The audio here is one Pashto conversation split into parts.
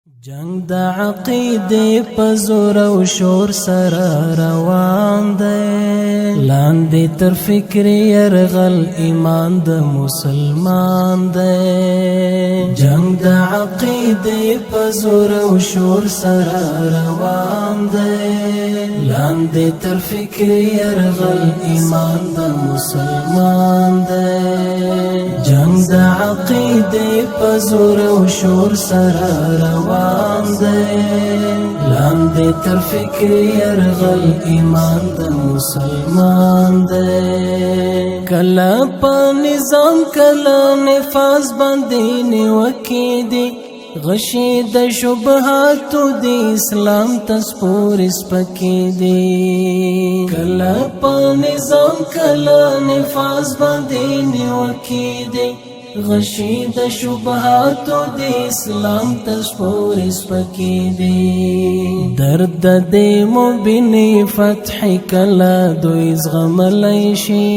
جنگ د عقیدې په زور او شور سره روان دی، لاندې تر فکر يرغل ایمان د مسلمان دی. جنگ د عقیدې په زور او شور سره روان دی، لاندې تر فکر يرغل ایمان د مسلمان دی. جنگ د عقیدې په زور او شور سره روان دی، لاندې تر فکر يرغل ایمان د مسلمان دی. کله په نظام کله نفاذ باندې نیوکې دي، غشي د شبهاتو د اسلام تسپور سپکې دي. کله په نظام کله نفاذ باندې نیوکې دي، غشي د شبهاتو د اسلام تسپور سپکې دي. درد د مبینی فتح کله دوی زغملی شي،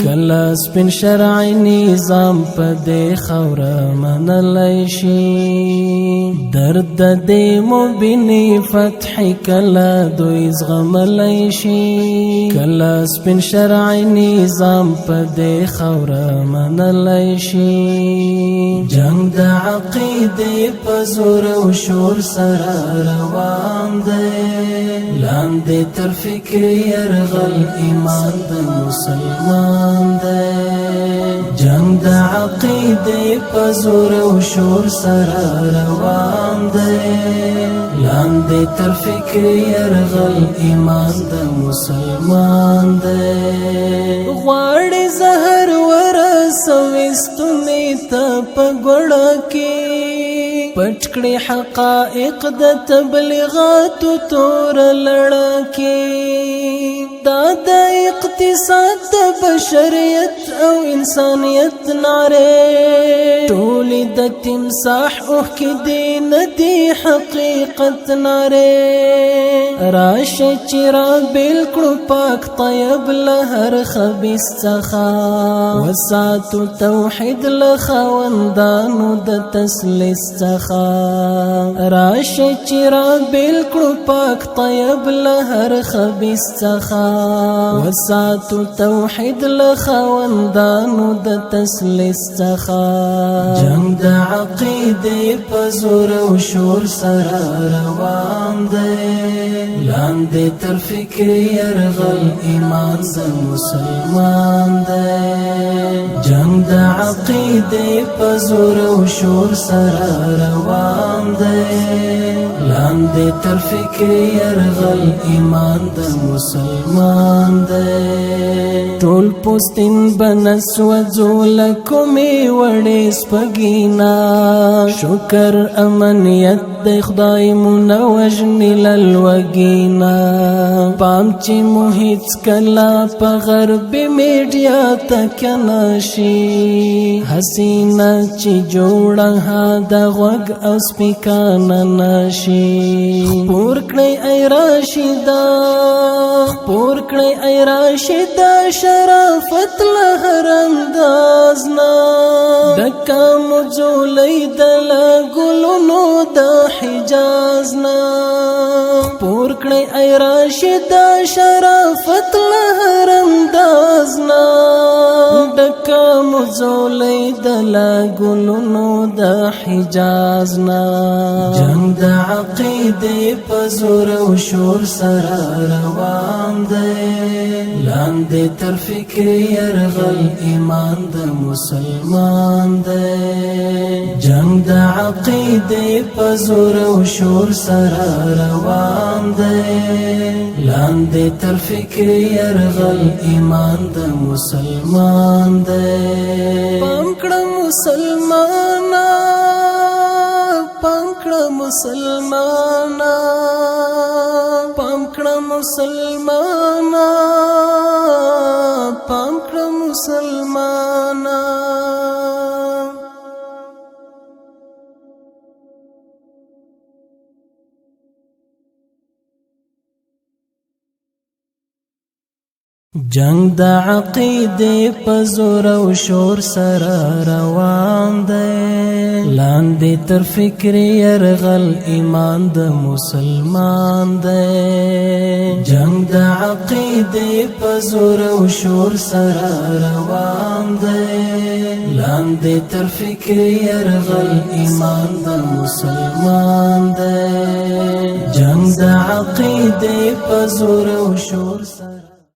کله سپین شرعي نظام په دې خوره منلی شي. درد د مبینی فتح کله دوی زغملی شي، کله سپین شرعي نظام په دې خوره منلی شي. جنگ د عقیدې په زور او شور سره روان دی، لاندې تر فکر يرغل ایمان د مسلمان دی. جنگ د عقیدې په زور او شور سره روان دی، لاندې تر فکر يرغل ایمان د مسلمان دی. غواړي زهر ورسوي ته په ګوړه کې، پټ کړي حقائق د تبلیغاتو تور لړه کې. دا د اقتصاد د بشریت او انسانیت نعره، ټولې د تمساح اوښ کې دی ندی حقیقت نعره. راشه چې را بیل کړو پاک طیب له هر خبیث څخه، وساتو توحید له خاوندانو د تسلیس څخه. راشه چې را بیل کړو پاک طیب له هر خبیث څخه، وساتو توحید له خاوندانو د تسلیس څخه. جنگ د عقیدې په زور او شور سره روان دی، لاندې تر فکر يرغل ایمان د مسلمان دی. جنگ د عقیدې په زور او شور سره روان دی، لاندې تر فکر يرغل ایمان د مسلمان دی. ټول پوستین بنسوځو لکومې وړې سپګینا، شکر امنیت د خدای منوجنی للوگینا. پام چې مو هیڅ کلا په غرب میډیا تکناشي، حسینه چې جوړه د غوږ او سپیکانه نشي. خپور کړئ ای راشده، خپور کړئ ای راشده شرافت له هر انداز نه، ډکه مو ځولۍ د ګلونو د حجاز نه. خپور کړئ ای راشده شرافت له هر انداز نه، ډکه مو ځولۍ د ګلونو د حجاز نه. جنگ د عقیدې په زور او شور سره روان دی، لاندې تر فکر يرغل ایمان د مسلمان دی. جنگ د عقیدې په زور او شور سره روان دی، لاندې تر فکر يرغل ایمان د مسلمان دی. پام کړه مسلمانا، پام کړه مسلمانا، پام کړه مسلمانا، پام کړه مسلمانا. جنگ د عقیدې په زور او شور سره روان دی لاندې تر فکر یرغل ایمان د مسلمان دی جنگ د عقیدې په زور او شور سره روان دی لاندې تر فکر یرغل ایمان د مسلمان دی جنگ د عقیدې په زور او شور سره